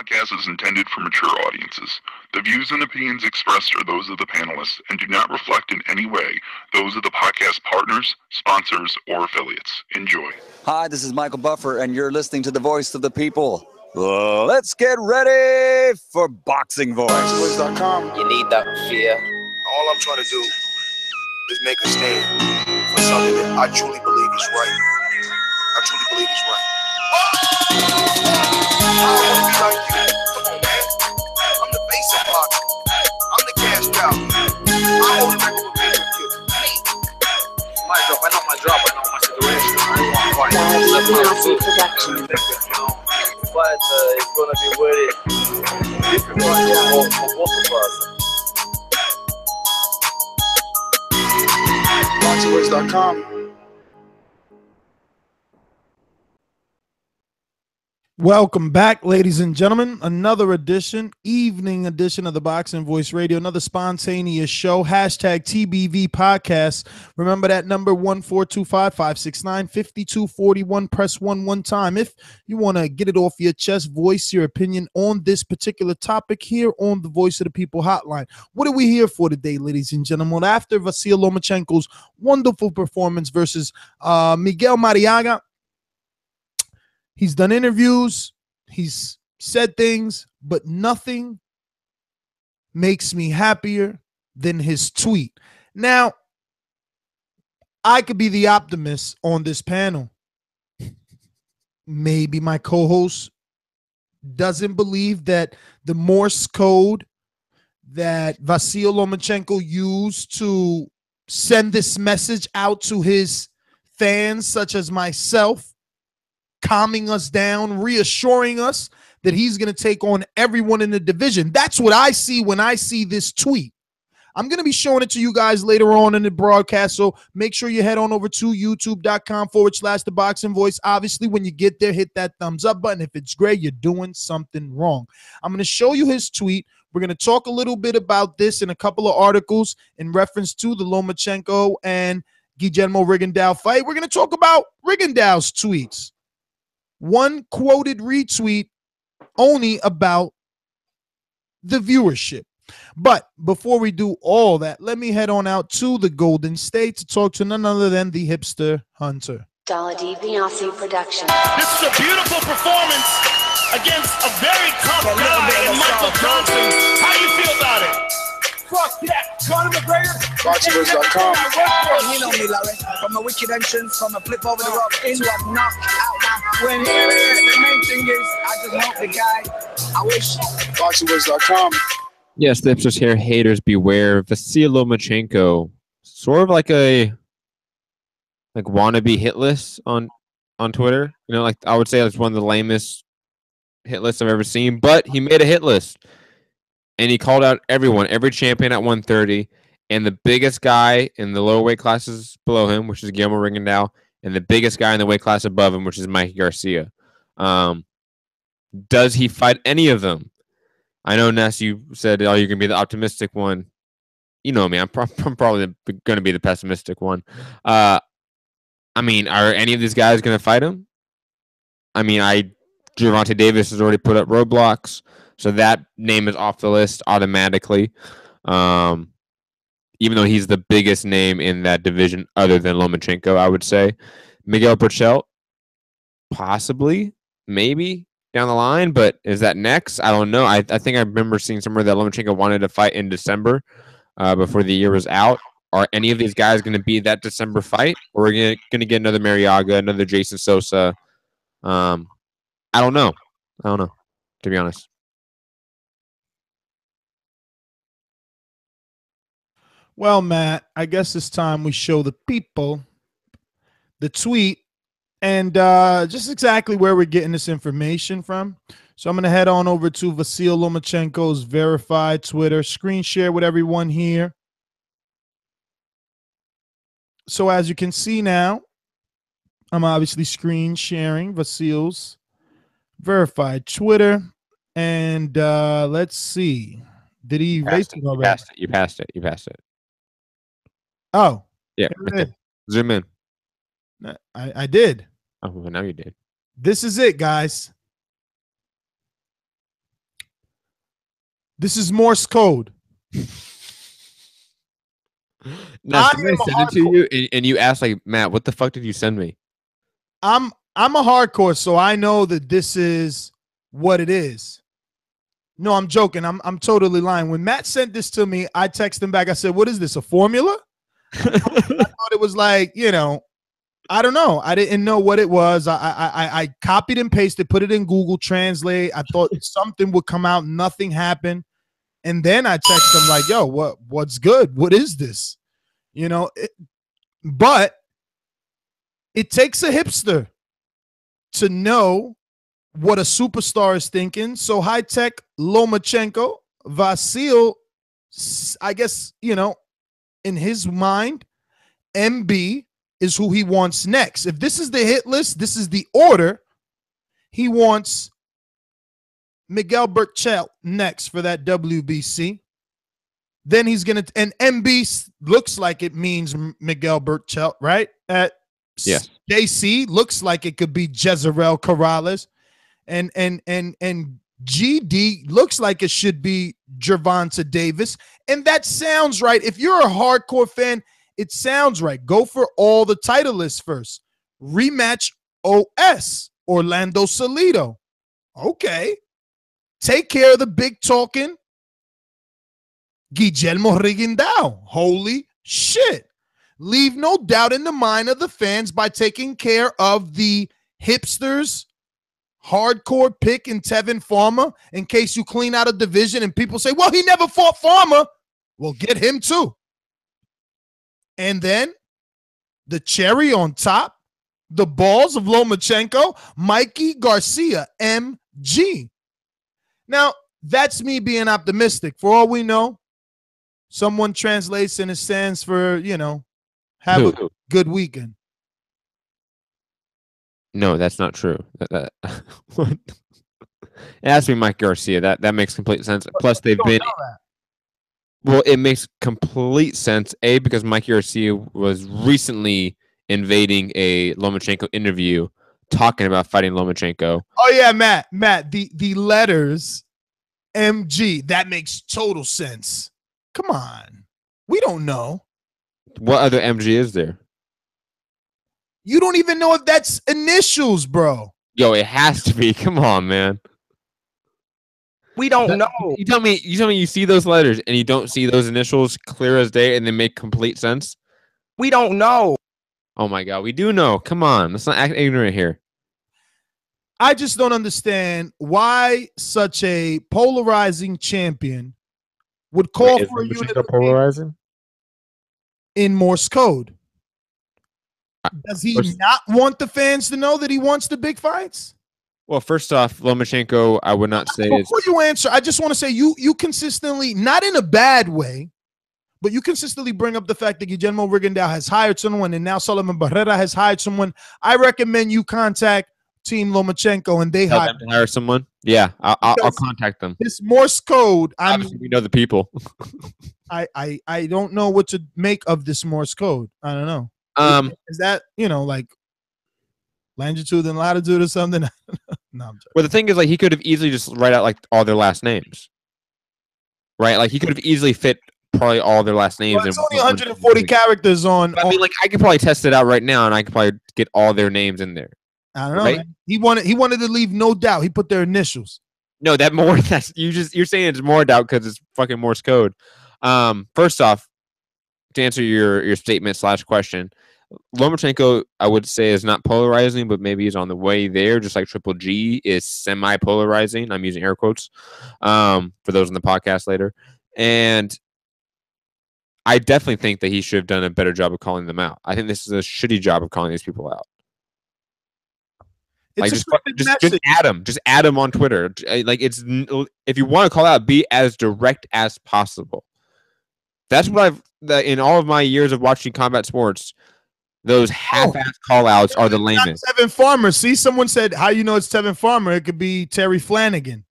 podcast is intended for mature audiences. The views and opinions expressed are those of the panelists and do not reflect in any way those of the podcast partners, sponsors, or affiliates. Enjoy. Hi, this is Michael Buffer, and you're listening to the Voice of the People. Let's get ready for Boxing Voice. ThaBoxingvoice.com. You need that fear. All I'm trying to do is make a stand for something that I truly believe is right. I truly believe is right. I don't want to be like you. Come on, man. I'm the face of boxing. I'm the cashed out. I hold the record for pay-per-view. My drop, I know my situation. I don't want to fight. That's my Production. But it's going to be very difficult for both of us. ThaBoxingvoice.com. Welcome back, ladies and gentlemen. Another evening edition of the Boxing Voice Radio, another spontaneous show. Hashtag TBV podcast. Remember that number 1-425-569-5241. Press 1 one time. If you want to get it off your chest, voice your opinion on this particular topic here on the Voice of the People hotline. What are we here for today, ladies and gentlemen? After Vasyl Lomachenko's wonderful performance versus Miguel Marriaga, he's done interviews, he's said things, but nothing makes me happier than his tweet. Now, I could be the optimist on this panel. Maybe my co-host doesn't believe that the Morse code that Vasyl Lomachenko used to send this message out to his fans, such as myself, calming us down, reassuring us that he's going to take on everyone in the division. That's what I see when I see this tweet. I'm going to be showing it to you guys later on in the broadcast, so make sure you head on over to youtube.com/ThaBoxingVoice. Obviously, when you get there, hit that thumbs up button. If it's gray, you're doing something wrong. I'm going to show you his tweet. We're going to talk a little bit about this in a couple of articles in reference to the Lomachenko and Guillermo Rigondeaux fight. We're going to talk about Rigondeaux's tweets. One quoted retweet only about the viewership. But before we do all that, let me head on out to the Golden State to talk to none other than the Hipster Hunter. Vasyl Production. This is a beautiful performance against a very tough guy in Michael Johnson. How do you feel about it? Fuck that. Conor McGregor. ThaBoxingvoice.com. You know me, Larry. From a wicked entrance, from a flip over the rope into a knockout. When the main thing is, I just hope the guy, I wish. ThaBoxingvoice.com. Yes, the hipsters here. Haters beware. Vasyl Lomachenko, sort of like a wannabe hit list on Twitter. You know, like I would say it's one of the lamest hit lists I've ever seen. But he made a hit list. And he called out everyone, every champion at 130, and the biggest guy in the lower weight classes below him, which is Guillermo Rigondeaux, and the biggest guy in the weight class above him, which is Mikey Garcia. Does he fight any of them? I know, Ness, you said, oh, you're going to be the optimistic one. You know me, I'm probably going to be the pessimistic one. I mean, are any of these guys going to fight him? I mean, Gervonta Davis has already put up roadblocks. So that name is off the list automatically, even though he's the biggest name in that division other than Lomachenko, I would say. Miguel Berchelt, possibly, maybe, down the line, but is that next? I don't know. I think I remember seeing somewhere that Lomachenko wanted to fight in December before the year was out. Are any of these guys going to be that December fight? Or are we going to get another Marriaga, another Jason Sosa? I don't know, to be honest. Well, Matt, I guess it's time we show the people the tweet and just exactly where we're getting this information from. So I'm going to head on over to Vasyl Lomachenko's verified Twitter, screen share with everyone here. So as you can see now, I'm obviously screen sharing Vasyl's verified Twitter. And let's see. Did he erase it already? You passed it. Oh. Yeah. Right there. Zoom in. I did. Oh, well, now you did. This is it, guys. This is Morse code. Now, I somebody am a sent it to you, and you asked, like, Matt, what the fuck did you send me? I'm a hardcore, so I know that this is what it is. No, I'm joking. I'm totally lying. When Matt sent this to me, I texted him back. I said, "What is this? A formula?" I thought it was like, I don't know. I didn't know what it was. I copied and pasted, put it in Google Translate. I thought something would come out. Nothing happened. And then I texted him like, "Yo, what's good? What is this?" But it takes a hipster to know what a superstar is thinking. So high-tech Lomachenko, Vasyl, I guess, in his mind, MB is who he wants next. If this is the hit list, this is the order. He wants Miguel Berchelt next for that WBC. Then he's going to, and MB looks like it means Miguel Berchelt, right? Yes. JC looks like it could be Jezreel Corrales. And GD looks like it should be Gervonta Davis. And that sounds right. If you're a hardcore fan, it sounds right. Go for all the title lists first. Rematch OS, Orlando Salido. Okay. Take care of the big talking Guillermo Rigondeaux. Holy shit. Leave no doubt in the mind of the fans by taking care of the hipsters, hardcore pick in Tevin Farmer in case you clean out a division and people say, well, he never fought Farmer. Well, get him too. And then the cherry on top, the balls of Lomachenko, Mikey Garcia, MG. Now, that's me being optimistic. For all we know, someone translates and it stands for, have a good weekend. No, that's not true. What? It has to be Mike Garcia. That makes complete sense. Plus, they've been. Well, it makes complete sense. A, because Mike Garcia was recently invading a Lomachenko interview, talking about fighting Lomachenko. Oh yeah, Matt. The letters MG, that makes total sense. Come on, we don't know. What other MG is there? You don't even know if that's initials, bro. Yo, it has to be. Come on, man. We don't know. You tell me you see those letters and you don't see those initials clear as day and they make complete sense? We don't know. Oh my God, we do know. Come on. Let's not act ignorant here. I just don't understand why such a polarizing champion would call for you to polarizing in Morse code. Does he not want the fans to know that he wants the big fights? Well, first off, Lomachenko, I would not say before you answer, I just want to say you consistently, not in a bad way, but you consistently bring up the fact that Guillermo Rigondeaux has hired someone and now Solomon Barrera has hired someone. I recommend you contact Team Lomachenko and they tell them to hire someone. Yeah, I'll contact them. This Morse code, obviously we know the people. I don't know what to make of this Morse code. I don't know. Is that like longitude and latitude or something? No, well, the thing is, like, he could have easily just write out like all their last names, right? Like he could have easily fit probably all their last names. Well, it's only 140 characters on. I mean, like, I could probably test it out right now, and I could probably get all their names in there. I don't know. Right? He wanted to leave no doubt. He put their initials. No, you're saying it's more doubt because it's fucking Morse code. First off, to answer your statement / question, Lomachenko, I would say, is not polarizing, but maybe he's on the way there, just like Triple G is semi-polarizing. I'm using air quotes for those in the podcast later. And I definitely think that he should have done a better job of calling them out. I think this is a shitty job of calling these people out. Like, just add them. Just add them on Twitter. Like, if you want to call out, be as direct as possible. That's what in all of my years of watching combat sports, those half-ass call-outs are the lamest. Tevin Farmer. See, someone said, how you know it's Tevin Farmer? It could be Terry Flanagan.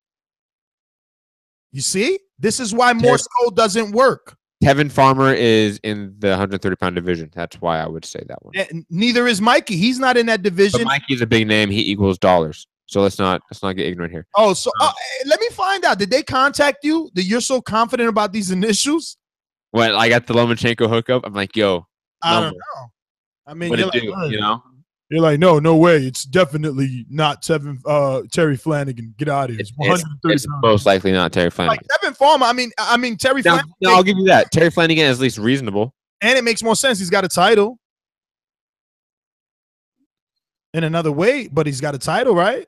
You see? This is why Morse code doesn't work. Tevin Farmer is in the 130-pound division. That's why I would say that one. And neither is Mikey. He's not in that division. But Mikey's a big name. He equals dollars. So let's not get ignorant here. Oh, so let me find out. Did they contact you that you're so confident about these initials? When I got the Lomachenko hookup, I'm like, yo, I don't know. I mean, what you're it like, do, "Hey." you know? You're like, no way. It's definitely not Terry Flanagan. Get out of here. It's most likely not Terry Flanagan. Like Tevin Farmer. I mean Terry Flanagan. No, I'll give you that. Terry Flanagan is at least reasonable. And it makes more sense. He's got a title. In another way, but he's got a title, right?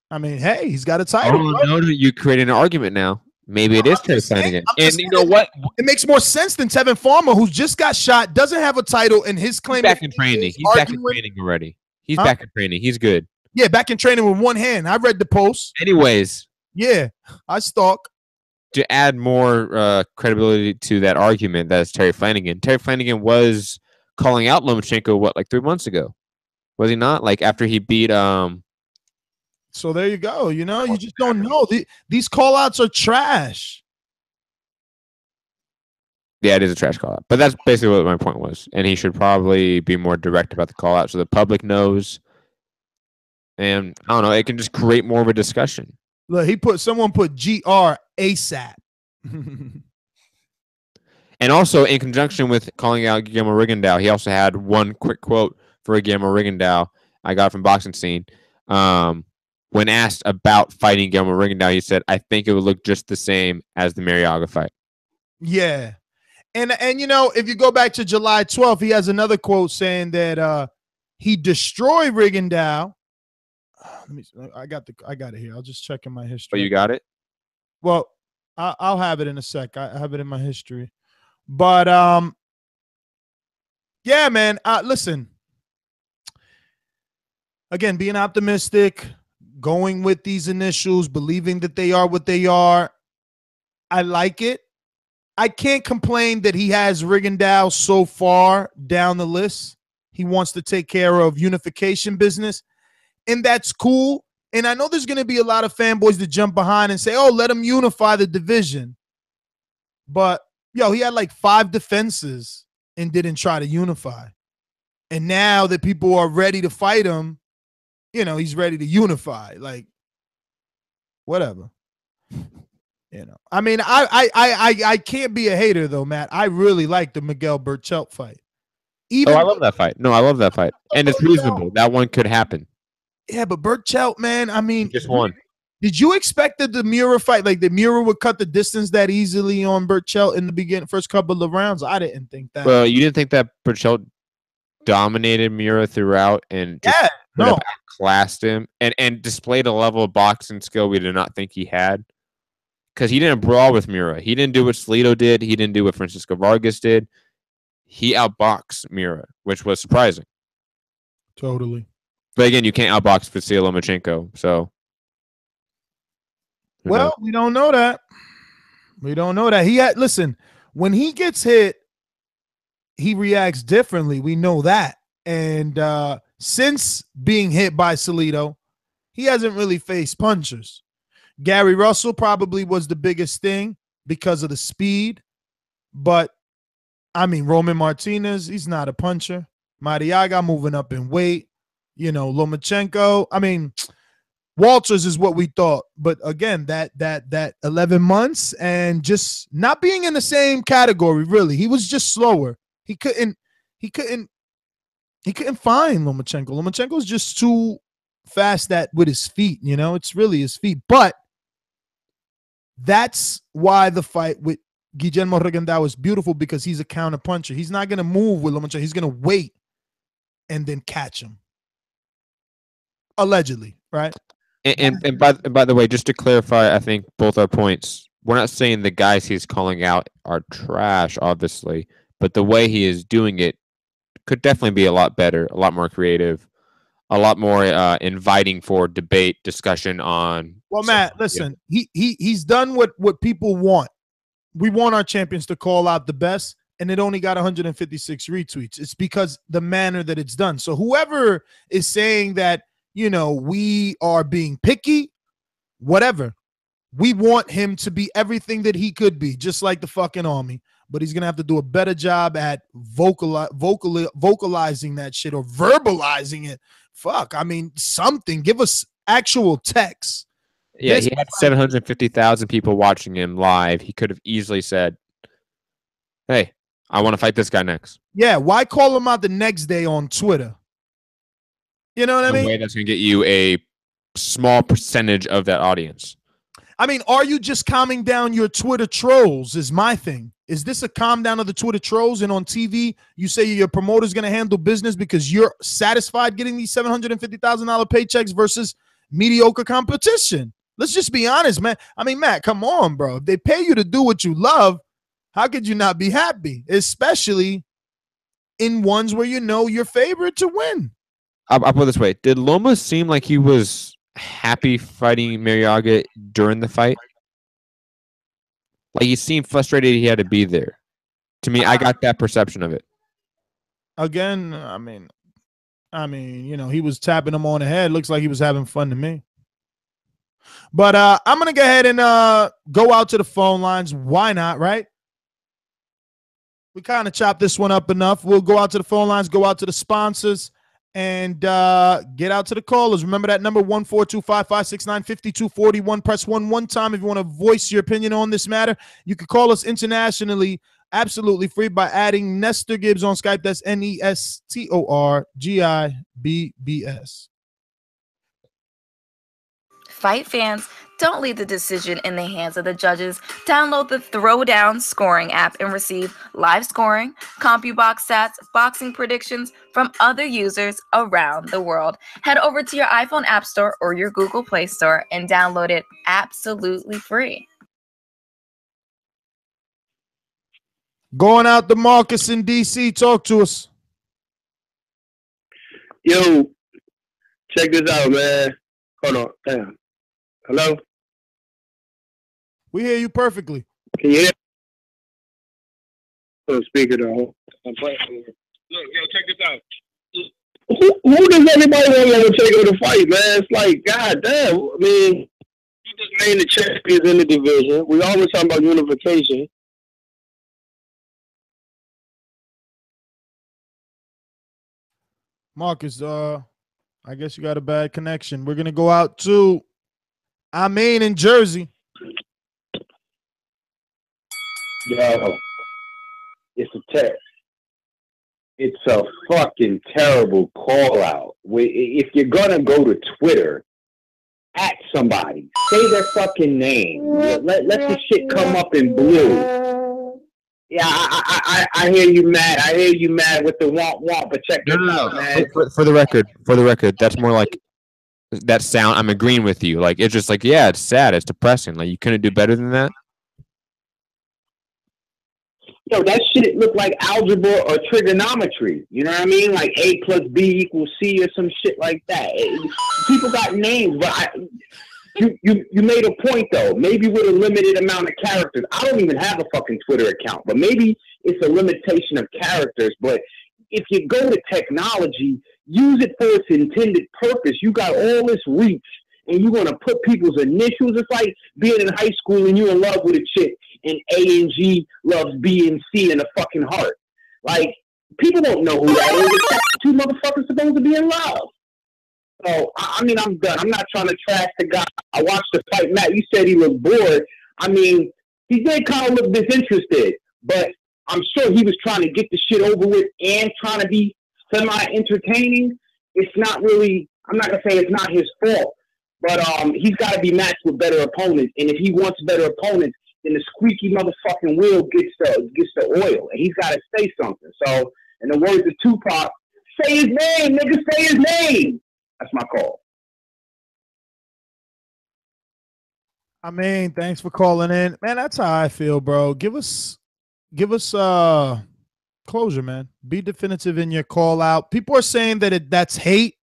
I mean, hey, he's got a title. Oh, no, you created an argument now. Maybe it is Terry Flanagan. And you know what? It makes more sense than Tevin Farmer, who just got shot, doesn't have a title, and his claim. He's back in training. He's back in training already. He's back in training. He's good. Yeah, back in training with one hand. I read the post. Anyways. Yeah, I stalk. To add more credibility to that argument, that's Terry Flanagan. Terry Flanagan was calling out Lomachenko, like 3 months ago? Was he not? Like after he beat So there you go. You know, you just don't know. These call outs are trash. Yeah, it is a trash call out. But that's basically what my point was. And he should probably be more direct about the call out so the public knows. And I don't know, it can just create more of a discussion. Look, someone put GR ASAP. And also in conjunction with calling out Guillermo Rigondeaux, he also had one quick quote for Guillermo Rigondeaux I got from Boxing Scene. When asked about fighting Guillermo Rigondeaux, he said, I think it would look just the same as the Marriaga fight. Yeah. And you know, if you go back to July 12th, he has another quote saying that he destroyed Rigondeaux. I got it here. I'll just check in my history. Oh, you got it? Well, I'll have it in a sec. I have it in my history. But yeah, man. Listen. Again, being optimistic, going with these initials, believing that they are what they are. I like it. I can't complain that he has Rigondeaux so far down the list. He wants to take care of unification business, and that's cool. And I know there's going to be a lot of fanboys that jump behind and say, oh, let him unify the division. But, yo, he had like 5 defenses and didn't try to unify. And now that people are ready to fight him, you know, he's ready to unify. Like, whatever. You know, I mean, I can't be a hater though, Matt. I really like the Miguel Berchelt fight. I love that fight. No, I love that fight, and it's reasonable. That one could happen. Yeah, but Berchelt, man, I mean, he just won. Did you expect that the Miura fight, like the Miura would cut the distance that easily on Berchelt in the first couple of rounds? I didn't think that. Well, you didn't think that Berchelt dominated Miura throughout and just outclassed him and displayed a level of boxing skill we did not think he had. Because he didn't brawl with Miura. He didn't do what Salido did. He didn't do what Francisco Vargas did. He outboxed Miura, which was surprising. Totally. But again, you can't outbox Vasyl Lomachenko. So, well, we don't know that. We don't know that. Listen, when he gets hit, he reacts differently. We know that. And since being hit by Salido, he hasn't really faced punchers. Gary Russell probably was the biggest thing because of the speed. But, I mean, Roman Martinez, he's not a puncher. Marriaga moving up in weight. You know, Lomachenko. I mean, Walters is what we thought. But, again, that 11 months and just not being in the same category, really. He was just slower. He couldn't find Lomachenko. Lomachenko's just too fast with his feet, you know? It's really his feet. But that's why the fight with Guillermo Rigondeaux is beautiful, because he's a counter puncher. He's not going to move with Lomachenko. He's going to wait and then catch him. Allegedly, right? And by the way, just to clarify, I think both our points, we're not saying the guys he's calling out are trash, obviously, but the way he is doing it could definitely be a lot better, a lot more creative, a lot more inviting for debate, discussion on. Well, Matt, listen, he's done what people want. We want our champions to call out the best, and it only got 156 retweets. It's because the manner that it's done. So whoever is saying that, you know, we are being picky, whatever. We want him to be everything that he could be, just like the fucking Army. But he's going to have to do a better job at vocalizing that shit or verbalizing it. Fuck, I mean, something. Give us actual text. Yeah, he had 750,000 people watching him live. He could have easily said, hey, I want to fight this guy next. Yeah, why call him out the next day on Twitter? You know what I mean? Way that's going to get you a small percentage of that audience. I mean, are you just calming down your Twitter trolls is my thing. Is this a calm down of the Twitter trolls? And on TV, you say your promoter's going to handle business because you're satisfied getting these $750,000 paychecks versus mediocre competition. Let's just be honest, man. I mean, Matt, come on, bro. If they pay you to do what you love, how could you not be happy? Especially in ones where you know you're favored to win. I'll put it this way. Did Loma seem like he was happy fighting Marriaga during the fight? Like he seemed frustrated he had to be there. To me, I got that perception of it. Again, I mean, you know, he was tapping him on the head. Looks like he was having fun to me. But I'm going to go ahead and go out to the phone lines. Why not, right? We kind of chopped this one up enough. We'll go out to the phone lines, go out to the sponsors, and get out to the callers. Remember that number, 142-569-5241. Press 1 time if you want to voice your opinion on this matter. You can call us internationally absolutely free by adding Nestor Gibbs on Skype. That's NESTORGIBBS. Fight fans, don't leave the decision in the hands of the judges. Download the Throwdown scoring app and receive live scoring, CompuBox stats, boxing predictions from other users around the world. Head over to your iPhone App Store or your Google Play Store and download it absolutely free. Going out to Marcus in D.C. Talk to us. Yo, check this out, man. Hold on. Damn. Hello? We hear you perfectly. Can you hear? Oh, speaker though. Look, yo, check this out. Who does anybody want to take over the fight, man? It's like, god damn. I mean, you just named the champions in the division. We always talking about unification. Marcus, I guess you got a bad connection. We're gonna go out to in Jersey. Yo, it's a text. It's a fucking terrible call out. If you're gonna go to Twitter, at somebody, say their fucking name. Let the shit come up in blue. Yeah, I hear you, Matt. I hear you, Matt, with the womp, but check this out, man. For the record, that's more like that sound. I'm agreeing with you. Like, it's just like, yeah, it's sad. It's depressing. Like, you couldn't do better than that. Yo, that shit look like algebra or trigonometry. You know what I mean? Like A plus B equals C or some shit like that. People got names, but you made a point, though. Maybe with a limited amount of characters. I don't even have a fucking Twitter account, but maybe it's a limitation of characters. But if you go to technology, use it for its intended purpose. You got all this reach, and you're going to put people's initials. It's like being in high school and you're in love with a chick, and A and G loves B and C in the fucking heart. Like, people don't know who that is. It's two motherfuckers supposed to be in love. So, I mean, I'm done. I'm not trying to trash the guy. I watched the fight. Matt, you said he looked bored. I mean, he did kind of look disinterested, but I'm sure he was trying to get the shit over with and trying to be semi-entertaining. It's not really, I'm not going to say it's not his fault, but he's got to be matched with better opponents. And if he wants better opponents, then the squeaky motherfucking wheel gets the oil, and he's got to say something. So, in the words of Tupac, say his name, nigga, say his name. That's my call. I mean, thanks for calling in. Man, that's how I feel, bro. Give us closure, man. Be definitive in your call out. People are saying that that's hate,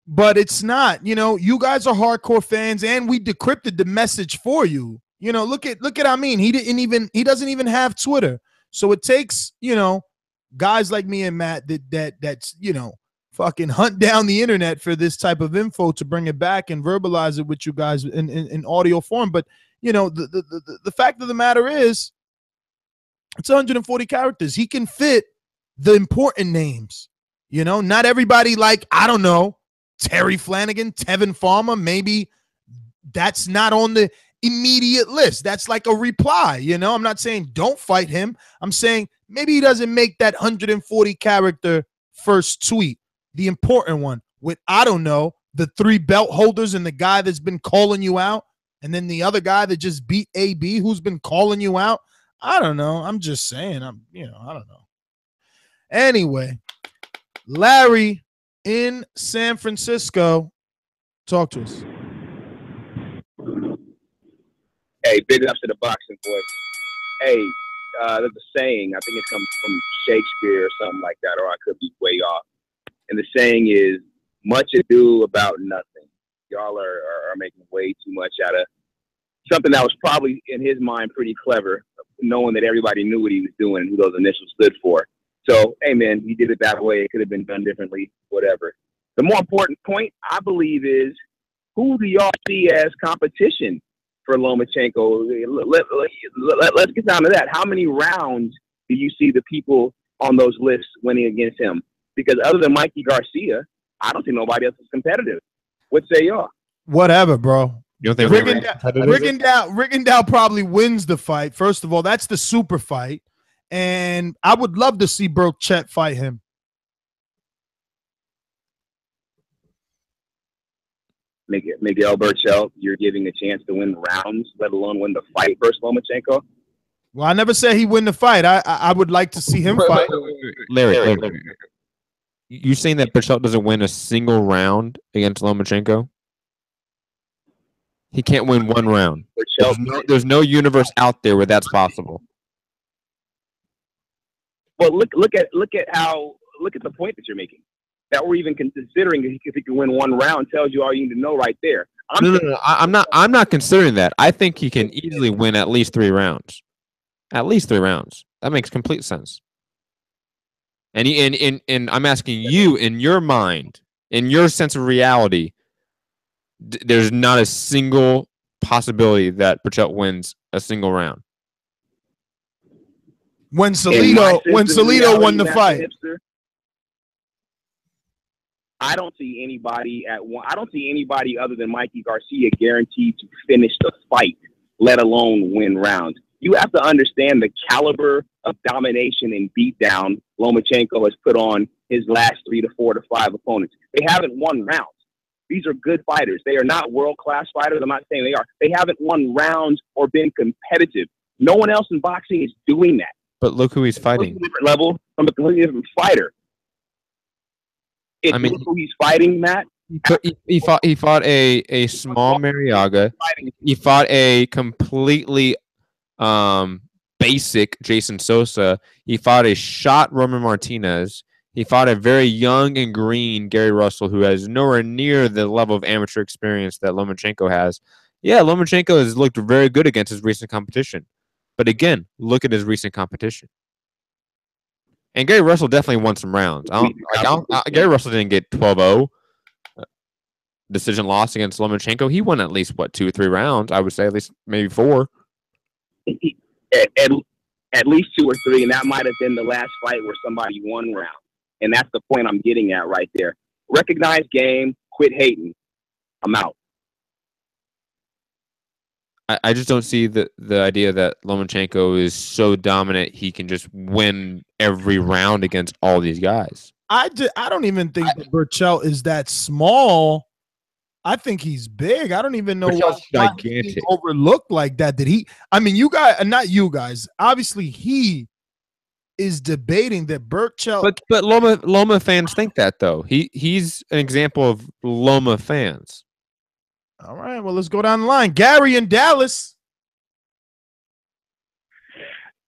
but it's not. You know, you guys are hardcore fans, and we decrypted the message for you. You know, look at he doesn't even have Twitter. So it takes, you know, guys like me and Matt that's, you know, fucking hunt down the internet for this type of info to bring it back and verbalize it with you guys in audio form. But, you know, the fact of the matter is it's 140 characters. He can fit the important names. You know, not everybody, like, I don't know, Terry Flanagan, Tevin Farmer, maybe that's not on the immediate list. That's like a reply, you know? I'm not saying don't fight him. I'm saying maybe he doesn't make that 140 character first tweet, the important one with, I don't know, the 3 belt holders and the guy that's been calling you out, and then the other guy that just beat AB who's been calling you out. I don't know. I'm just saying. I don't know. Anyway, Larry in San Francisco, talk to us. Hey, big ups to the boxing voice. Hey, there's a saying, I think it comes from Shakespeare or something like that, or I could be way off. And the saying is, much ado about nothing. Y'all are making way too much out of something that was probably, in his mind, pretty clever, knowing that everybody knew what he was doing and who those initials stood for. So, hey, man, he did it that way. It could have been done differently, whatever. The more important point, I believe, is who do y'all see as competition for Lomachenko? Let's get down to that. How many rounds do you see the people on those lists winning against him? Because other than Mikey Garcia, I don't see nobody else is competitive. What say y'all? Whatever, bro. You don't think Rigondeaux probably wins the fight. First of all, that's the super fight. And I would love to see Burchett fight him. Miguel Burchell, you're giving a chance to win rounds, let alone win the fight versus Lomachenko? Well, I never said he win the fight. I would like to see him fight. Larry, you saying that Burchell doesn't win a single round against Lomachenko? He can't win one round. There's no universe out there where that's possible. Well, look at the point that you're making. That we're even considering if he can win one round tells you all you need to know right there. No. I'm not considering that. I think he can easily win at least 3 rounds. At least 3 rounds. That makes complete sense. And I'm asking you, in your mind, in your sense of reality, there's not a single possibility that Burchett wins a single round. When Salido won the fight. Hipster, I don't see anybody I don't see anybody other than Mikey Garcia guaranteed to finish the fight, let alone win rounds. You have to understand the caliber of domination and beatdown Lomachenko has put on his last 3 to 4 to 5 opponents. They haven't won rounds. These are good fighters. They are not world-class fighters. I'm not saying they are. They haven't won rounds or been competitive. No one else in boxing is doing that. But look who he's fighting. It's a different level from a completely different fighter. Look who he's fighting, Matt. He fought a small Marriaga. He fought a completely basic Jason Sosa. He fought a shot Roman Martinez. He fought a very young and green Gary Russell, who has nowhere near the level of amateur experience that Lomachenko has. Yeah, Lomachenko has looked very good against his recent competition. But again, look at his recent competition. And Gary Russell definitely won some rounds. Gary Russell didn't get 12-0 decision loss against Lomachenko. He won at least, 2 or 3 rounds, I would say, at least maybe 4. At least 2 or 3, and that might have been the last fight where somebody won round. And that's the point I'm getting at right there. Recognize game, quit hating. I'm out. I just don't see the idea that Lomachenko is so dominant he can just win every round against all these guys. I don't even think that Burchell is that small. I think he's big. I don't even know why he's overlooked like that. Did he? I mean, you guys, not you guys. Obviously, he is debating that Burchell. But Loma fans think that though. He's an example of Loma fans. All right, well, let's go down the line. Gary in Dallas.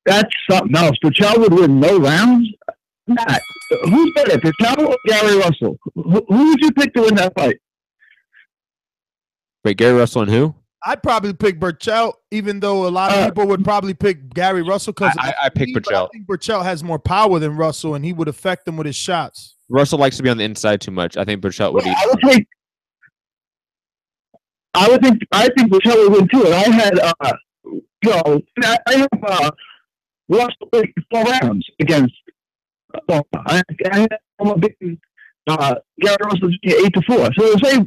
That's something else. Burchell would win no rounds? Matt, who's better, Burchell or Gary Russell? Who would you pick to win that fight? Wait, Gary Russell and who? I'd probably pick Burchell, even though a lot of people would probably pick Gary Russell. Because I pick Burchell. I think Burchell has more power than Russell, and he would affect them with his shots. Russell likes to be on the inside too much. I think Burchell would. I think Burchell would win too. And I had, I have Russell 4 rounds against. I had him beating Gary Russell 8-4. So say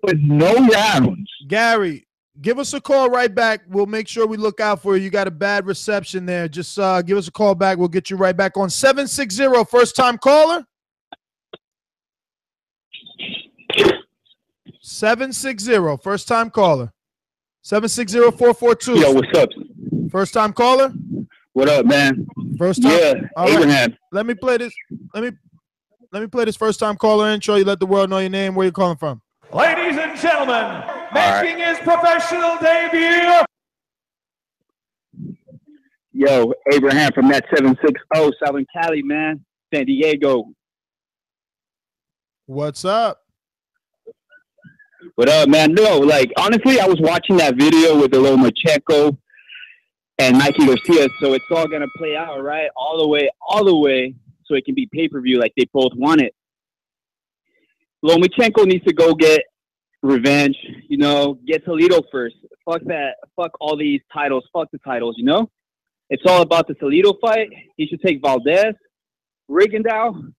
with no rounds. Gary, give us a call right back. We'll make sure we look out for you. You got a bad reception there. Just give us a call back. We'll get you right back on 760. First time caller. 760. First time caller. 760-442. Yo, what's up? First time caller. What up, man? First time. Yeah, All Abraham. right. Let me play this. Let me play this first time caller intro. You let the world know your name, where you're calling from. Ladies and gentlemen, making his professional debut. Yo, Abraham from that 760 Southern Cali, man. San Diego. What's up? What up, man? No, like, honestly, I was watching that video with the Lomachenko and Mikey Garcia, so it's all going to play out, right? All the way, so it can be pay-per-view like they both want it. Lomachenko needs to go get revenge, you know, get Toledo first. Fuck that. Fuck all these titles. Fuck the titles, you know? It's all about the Toledo fight. He should take Valdez, Rigondeaux,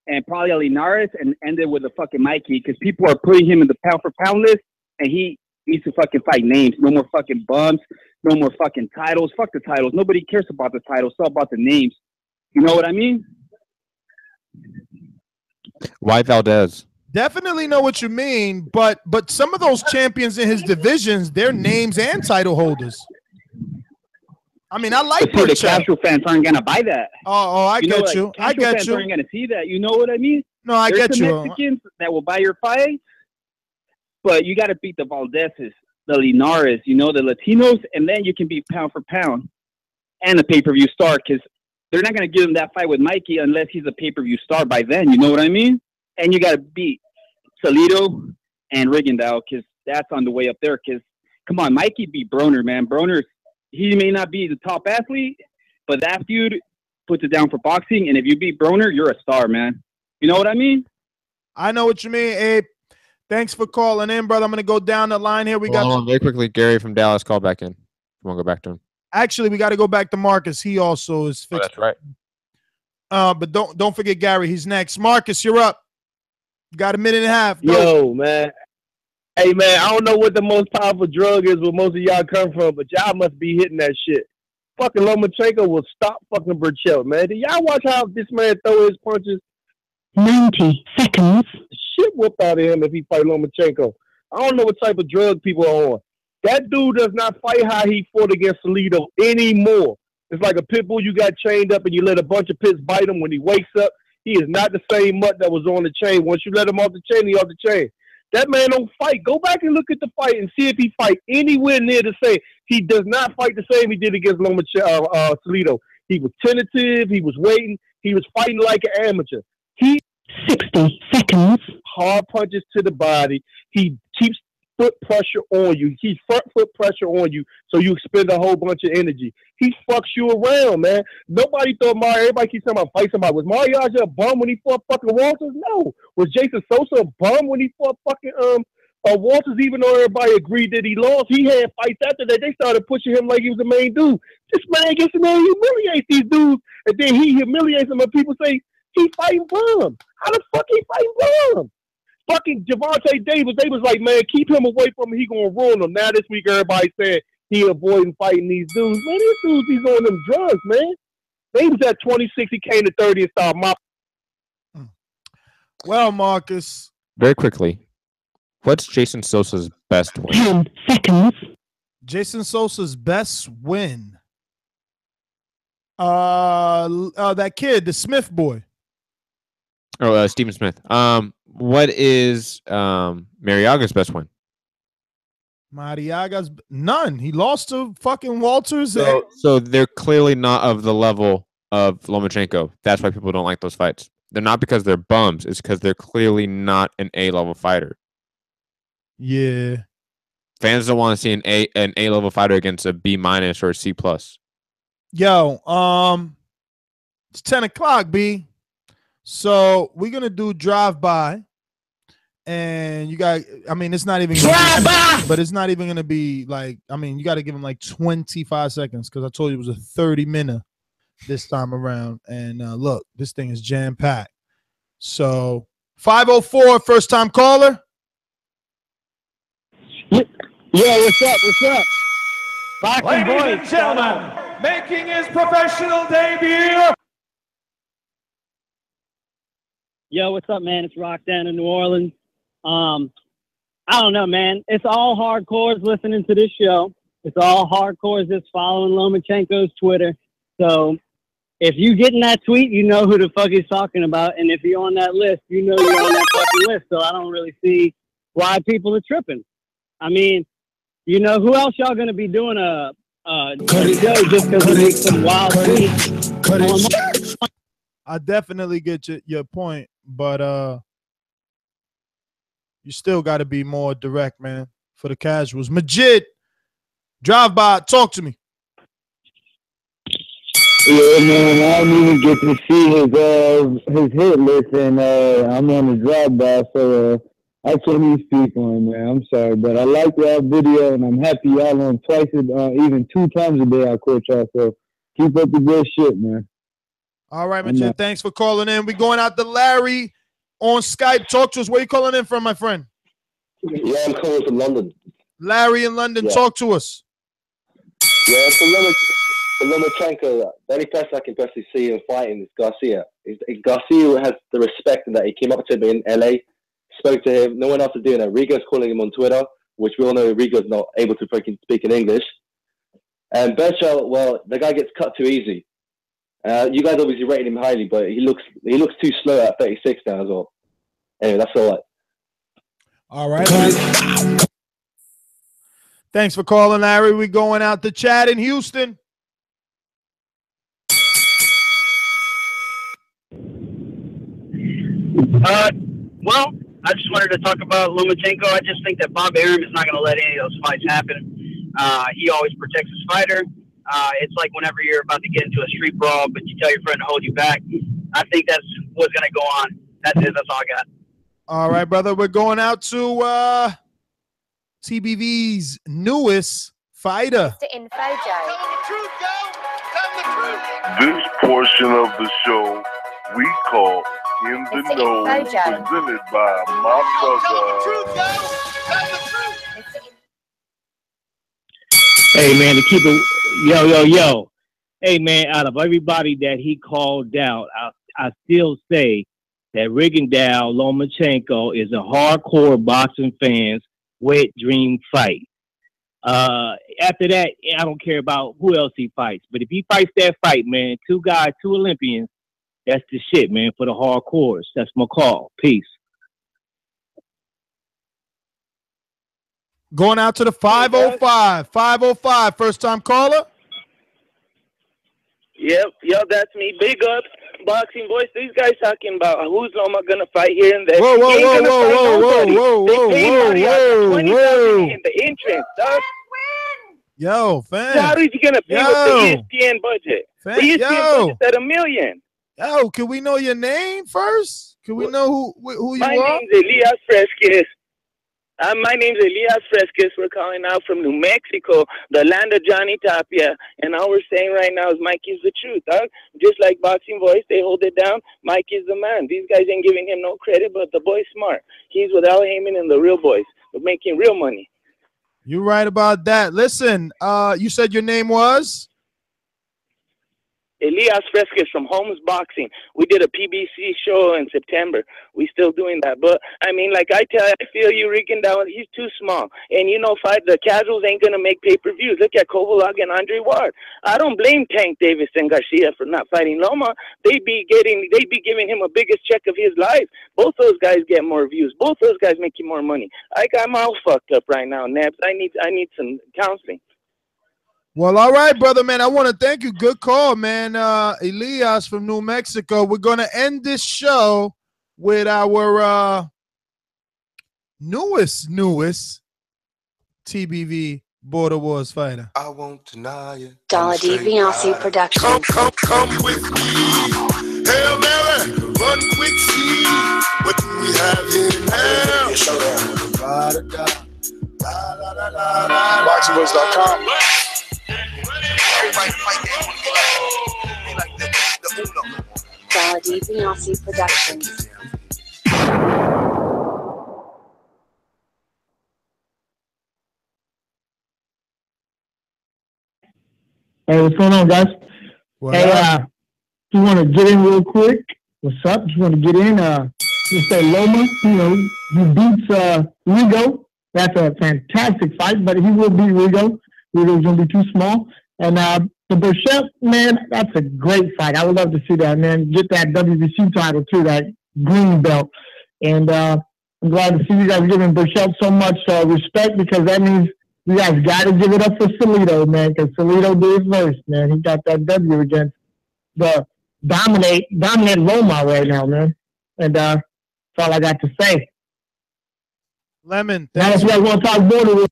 and probably Lainez and end it with a fucking Mikey, because people are putting him in the pound-for-pound list, and he needs to fucking fight names. No more fucking bums. No more fucking titles. Fuck the titles. Nobody cares about the titles. It's all about the names. You know what I mean? Why Valdez? Definitely know what you mean, but some of those champions in his divisions, they're names and title holders. I mean, I like the casual fans aren't gonna buy that. I get you. I get fans you. Aren't gonna see that. You know what I mean? No, I get you. Mexicans that will buy your fight, but you got to beat the Valdezes, the Lainez, you know, the Latinos, and then you can beat pound for pound and a pay-per-view star, because they're not gonna give him that fight with Mikey unless he's a pay-per-view star by then. You know what I mean? And you got to beat Toledo and Rigondeaux, because that's on the way up there. Because come on, Mikey beat Broner, man. Broner, he may not be the top athlete, but that feud puts it down for boxing. And if you beat Broner, you're a star, man. You know what I mean? I know what you mean, Abe. Thanks for calling in, brother. I'm going to go down the line here. Hold on, very quickly. Gary from Dallas, call back in. Want to go back to him? Actually, we got to go back to Marcus. He also is fixed. That's right. But don't forget Gary. He's next. Marcus, you're up. You got a minute and a half. Go. Yo, man. Hey, man, I don't know what the most powerful drug is where most of y'all come from, but y'all must be hitting that shit. Fucking Lomachenko will stop fucking Burchell, man. Did y'all watch how this man throw his punches? 90 seconds. Shit whooped out of him if he fight Lomachenko. I don't know what type of drug people are on. That dude does not fight how he fought against Toledo anymore. It's like a pit bull you got chained up and you let a bunch of pits bite him. When he wakes up, he is not the same mutt that was on the chain. Once you let him off the chain, he off the chain. That man don't fight. Go back and look at the fight and see if he fight anywhere near the same. He does not fight the same he did against Toledo. He was tentative. He was waiting. He was fighting like an amateur. 60 seconds. Hard punches to the body. He keeps foot pressure on you. He front foot pressure on you, so you expend a whole bunch of energy. He fucks you around, man. Nobody thought everybody keeps saying about fight somebody. Was Marriaga a bum when he fought fucking Walters? No. Was Jason Sosa a bum when he fought fucking Walters, even though everybody agreed that he lost? He had fights after that. They started pushing him like he was the main dude. This man gets in there and humiliates these dudes, and then he humiliates them, and people say he fighting bum. How the fuck he fighting bum? Fucking Gervonta Davis, they was like, man, keep him away from him. He gonna ruin him. Now this week, everybody said he avoiding fighting these dudes. Man, these dudes, he's on them drugs, man. They was at 26, he came to 30 and started mopping. Well, Marcus. Very quickly, what's Jason Sosa's best win? 10 seconds. Jason Sosa's best win. That kid, the Smith boy. Oh, Stephen Smith. What is Marriaga's best win? Marriaga's none. He lost to fucking Walters. So they're clearly not of the level of Lomachenko. That's why people don't like those fights. They're not because they're bums. It's because they're clearly not an A-level fighter. Yeah. Fans don't want to see an A-level fighter against a B- or a C+. Yo, it's 10 o'clock, B. So we're gonna do drive-by. And you got, I mean, it's not even but it's not even gonna be like, I mean, you got to give him like 25 seconds because I told you it was a 30-minute this time around. And look, this thing is jam-packed. So 504, first time caller. Yeah, what's up? What's up? Boxing Ladies Voice. and gentlemen, making his professional debut. Yo, what's up, man? It's Rock down in New Orleans. I don't know, man. It's all hardcores listening to this show. It's all hardcores just following Lomachenko's Twitter. So if you get in that tweet, you know who the fuck he's talking about. And if you're on that list, you know you're on that fucking list. So I don't really see why people are tripping. I mean, you know, who else y'all going to be doing a show just because it makes some wild tweets? I definitely get your point, but you still got to be more direct, man, for the casuals. Majid, drive by, talk to me. Yeah, man, I didn't even get to see his hit list, and I'm on the drive by, so I can't even speak on it, man. I'm sorry, but I like y'all video, and I'm happy y'all on twice, even 2 times a day I quote y'all, so keep up the good shit, man. All right, Majid, thanks for calling in. We're going out to Larry on Skype. Talk to us. Where you calling in from, my friend? Yeah, I'm calling from London. Larry in London, talk to us. Yeah, for Lomachenko, the only person I can personally see him fighting is Garcia. Garcia has the respect in that he came up to him in LA, spoke to him. No one else is doing that. Rigo's calling him on Twitter, which we all know Rigo's not able to freaking speak in English. And Berchel, well, the guy gets cut too easy. You guys obviously rated him highly, but he looks too slow at 36 now as well. Anyway, that's all right. All right. Thanks for calling, Larry. We're going out to Chad in Houston. Well, I just wanted to talk about Lomachenko. I just think that Bob Arum is not going to let any of those fights happen. He always protects his fighter. It's like whenever you're about to get into a street brawl, but you tell your friend to hold you back. I think that's what's going to go on. That's it. That's all I got. All right, brother. We're going out to TBV's newest fighter. This portion of the show we call In the Know, presented by my brother. Hey, man, to keep it, yo. Hey, man, out of everybody that he called out, I still say that Rigondeaux Lomachenko is a hardcore boxing fan's wet dream fight. After that, I don't care about who else he fights. But if he fights that fight, man, 2 guys, 2 Olympians, that's the shit, man, for the hardcores. That's my call. Peace. Going out to the 505. 505, first time caller. Yep, that's me. Big up, Boxing Voice. These guys talking about who's Loma gonna fight here and there. Whoa. In the entrance, dog. Yo, fam. How is he gonna pay with the ESPN budget? Fam, the ESPN budget's at $1 million. Yo, can we know your name first? Can we know who you are? My name's Elias Fresquez. My name's Elias Fresquez. We're calling out from New Mexico, the land of Johnny Tapia. And all we're saying right now is Mikey's the truth, huh? Just like Boxing Voice, they hold it down. Mikey's the man. These guys ain't giving him no credit, but the boy's smart. He's with Al Heyman and the real boys. They're making real money. You're right about that. Listen, you said your name was? Elias Fresquez from Holmes Boxing. We did a PBC show in September. We still doing that. But, I mean, like I feel you, Rigondeaux, he's too small. And, you know, the casuals ain't going to make pay-per-views. Look at Kovalog and Andre Ward. I don't blame Tank Davis and Garcia for not fighting Loma. They be giving him a biggest check of his life. Both those guys get more views. Both those guys making more money. I'm all fucked up right now, Nebs. I need some counseling. Well, all right, brother, man. I want to thank you. Good call, man. Elias from New Mexico. We're going to end this show with our newest TBV Border Wars fighter. I won't deny it. ThaBoxingvoice production. Come with me. Hail Mary, run quick, see what do we have here now. ThaBoxingvoice.com. ThaBoxingvoice production. Hey, what's going on, guys? Hey, you want to get in real quick? What's up? Just want to get in. Just say Loma, he beats Rigo. That's a fantastic fight, but he will beat Rigo. Rigo's going to be too small. And the Burchett, man, that's a great fight. I would love to see that, man. Get that WBC title, too, that green belt. And I'm glad to see you guys giving Burchett so much respect, because that means you guys got to give it up for Salido, man, because Salido did it first, man. He got that W against the dominant Loma right now, man. And that's all I got to say. Lemon. Now, if you guys want to talk border,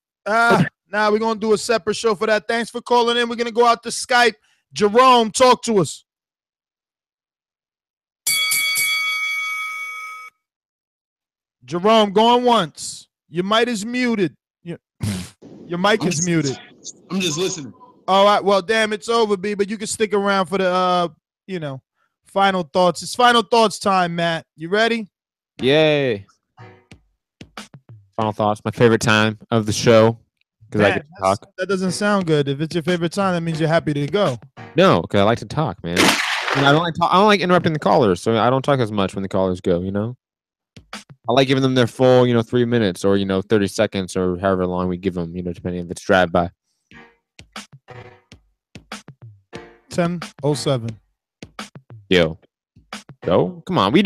now we're going to do a separate show for that. Thanks for calling in. We're going to go out to Skype. Jerome, talk to us. Jerome, going once. Your mic is muted. Your mic is muted. I'm just listening. All right. Well, damn, it's over, B, but you can stick around for the, final thoughts. It's final thoughts time, Matt. You ready? Yay. Final thoughts. My favorite time of the show. Because I get to talk. That doesn't sound good. If it's your favorite time, that means you're happy to go. No, because I like to talk, man. I don't like interrupting the callers, so I don't talk as much when the callers go, I like giving them their full, 3 minutes or, 30 seconds or however long we give them, depending if it's drive-by. 10:07. Yo. Go? Come on. We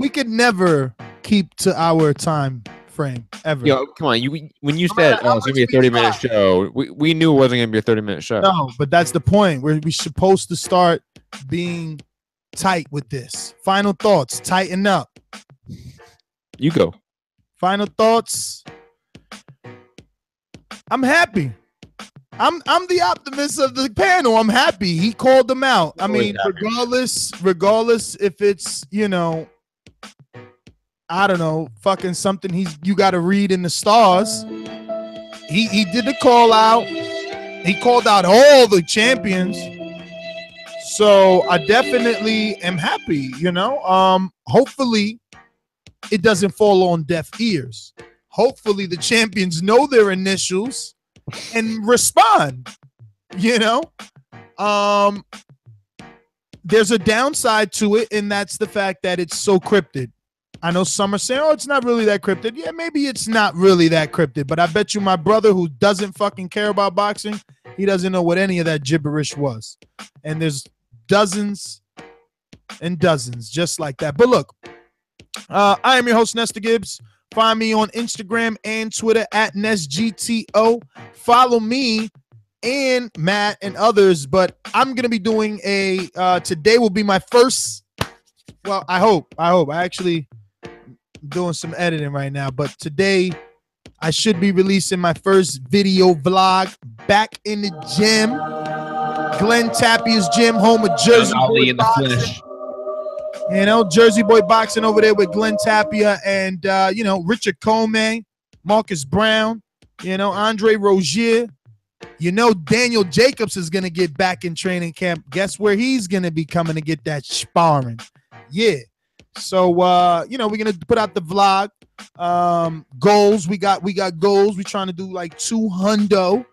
could never keep to our time frame ever. Yo, come on. When you said, it's going to be a 30-minute show, we knew it wasn't going to be a 30-minute show. No, but that's the point. We're supposed to start being tight with this. Final thoughts. Tighten up. You go. Final thoughts. I'm happy. I'm the optimist of the panel. I'm happy. He called them out. I mean, regardless if it's, I don't know, fucking something you got to read in the stars. He did the call out. He called out all the champions. So I definitely am happy, hopefully it doesn't fall on deaf ears. Hopefully the champions know their initials and respond, there's a downside to it, and that's the fact that it's so cryptid. I know some are saying, it's not really that cryptid. Yeah, maybe it's not really that cryptid, but I bet you my brother who doesn't fucking care about boxing, he doesn't know what any of that gibberish was. And there's dozens and dozens just like that. But look, I am your host, Nestor Gibbs. Find me on Instagram and Twitter at NestGTO. Follow me and Matt and others, but I'm going to be doing today will be my first, well, I hope. I actually doing some editing right now, but today I should be releasing my first video vlog back in the gym. Glenn Tapia's gym, home of Jersey Boy in the flesh. Jersey Boy Boxing over there with Glenn Tapia and, Richard Comey, Marcus Brown, Andre Rozier. Daniel Jacobs is going to get back in training camp. Guess where he's going to be coming to get that sparring? Yeah. So, we're going to put out the vlog. Goals. We got goals. We're trying to do like 200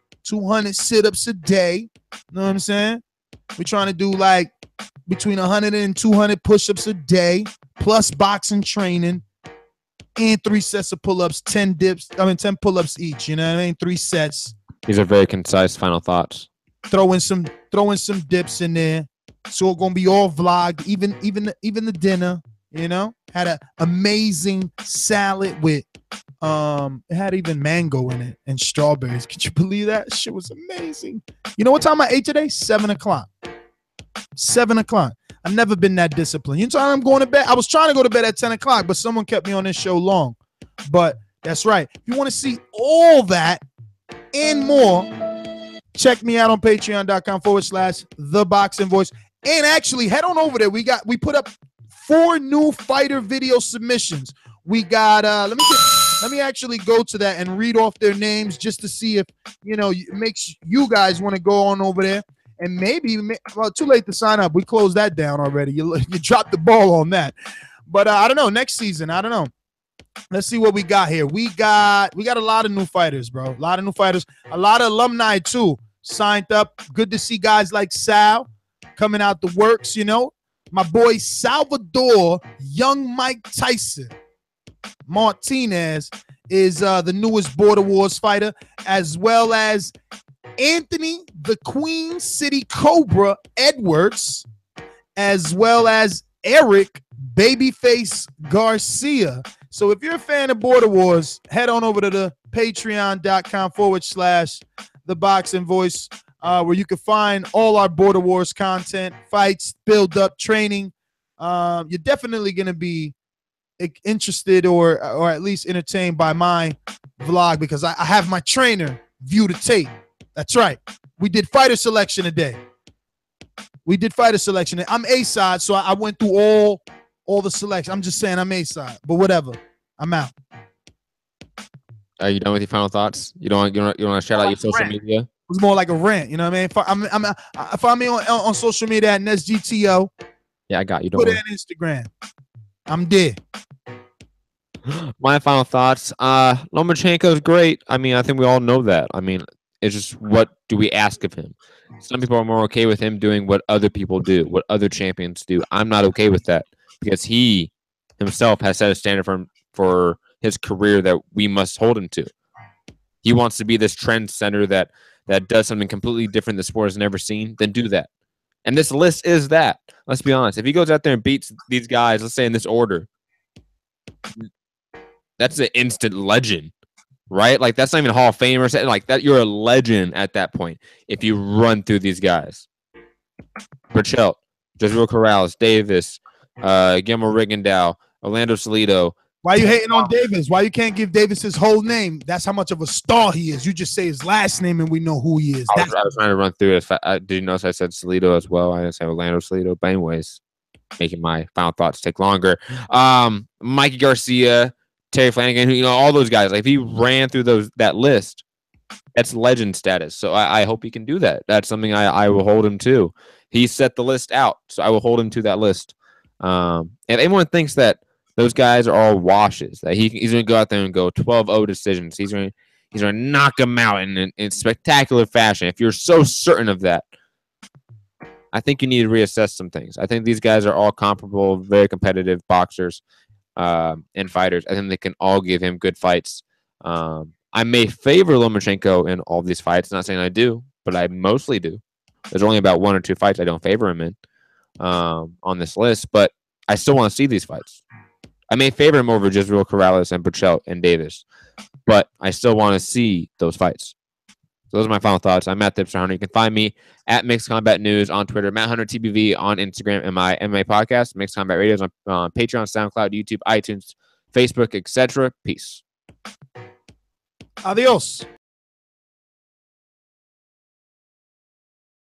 sit-ups a day. You know what I'm saying? We're trying to do like between 100 and 200 push-ups a day, plus boxing training, and 3 sets of pull-ups, 10 pull-ups each. You know what I mean? 3 sets. These are very concise final thoughts. Throw in some dips in there. So it's gonna be all vlogged, even the dinner. Had an amazing salad with it had even mango in it and strawberries. Could you believe that? Shit was amazing. You know what time I ate today? 7 o'clock. 7 o'clock. I've never been that disciplined. You know what I'm going to bed? I was trying to go to bed at 10 o'clock, but someone kept me on this show long. But that's right. If you want to see all that and more, check me out on patreon.com/ThaBoxingVoice. And actually, head on over there. We put up 4 new fighter video submissions. We got let me actually go to that and read off their names just to see if it makes you guys want to go on over there. And maybe, too late to sign up. We closed that down already. You dropped the ball on that. But I don't know. Next season, I don't know. Let's see what we got here. We got a lot of new fighters, bro. A lot of new fighters. A lot of alumni, too. signed up. Good to see guys like Sal coming out the works, you know. My boy Salvador, young Mike Tyson Martinez is the newest Border Wars fighter, as well as Anthony, the Queen City Cobra Edwards, as well as Eric Babyface Garcia. So if you're a fan of Border Wars, head on over to the patreon.com/ThaBoxingVoice, where you can find all our Border Wars content, fights, build up, training. You're definitely going to be interested or at least entertained by my vlog, because I have my trainer view the tape. That's right. We did fighter selection today. I'm A-side, so I went through all the selection. I'm just saying I'm A-side, but whatever. I'm out. Are you done with your final thoughts? You don't want to shout out your social media? It was more like a rant, you know what I mean? Find me on social media at NestGTO. Yeah, I got you. Put it on Instagram. I'm there. My final thoughts. Lomachenko is great. I mean, I think we all know that. I mean, it's just, what do we ask of him? Some people are more okay with him doing what other people do, what other champions do. I'm not okay with that, because he himself has set a standard for his career that we must hold him to. He wants to be this trendsetter that does something completely different the sport has never seen. Then do that. And this list is that. Let's be honest. If he goes out there and beats these guys, let's say in this order, that's an instant legend. Right? Like, that's not even a Hall of Fame or something like that. You're a legend at that point if you run through these guys. Burchelt, Jezreel Corrales, Davis, Guillermo Rigondeaux, Orlando Salido. Why are you hating on Davis? Why you can't give Davis his whole name? That's how much of a star he is. You just say his last name and we know who he is. I was trying to run through it. Did you notice I said Salido as well? I didn't say Orlando Salido. But anyways, making my final thoughts take longer. Mikey Garcia, Terry Flanagan, who, all those guys. Like, if he ran through that list, that's legend status. So I hope he can do that. That's something I will hold him to. He set the list out, so I will hold him to that list. If anyone thinks that those guys are all washes, that he's going to go out there and go 12-0 decisions, he's going to knock them out in spectacular fashion. If you're so certain of that, I think you need to reassess some things. I think these guys are all comparable, very competitive boxers. And fighters. I think they can all give him good fights. I may favor Lomachenko in all these fights. Not saying I do, but I mostly do. There's only about 1 or 2 fights I don't favor him in on this list, but I still want to see these fights. I may favor him over Jezreel Corrales and Burchelt and Davis, but I still want to see those fights. So those are my final thoughts. I'm Matt Hipster Hunter. You can find me at Mixed Combat News on Twitter, Matt Hunter TBV on Instagram, and my MMA podcast, Mixed Combat Radio, on Patreon, SoundCloud, YouTube, iTunes, Facebook, etc. Peace. Adios.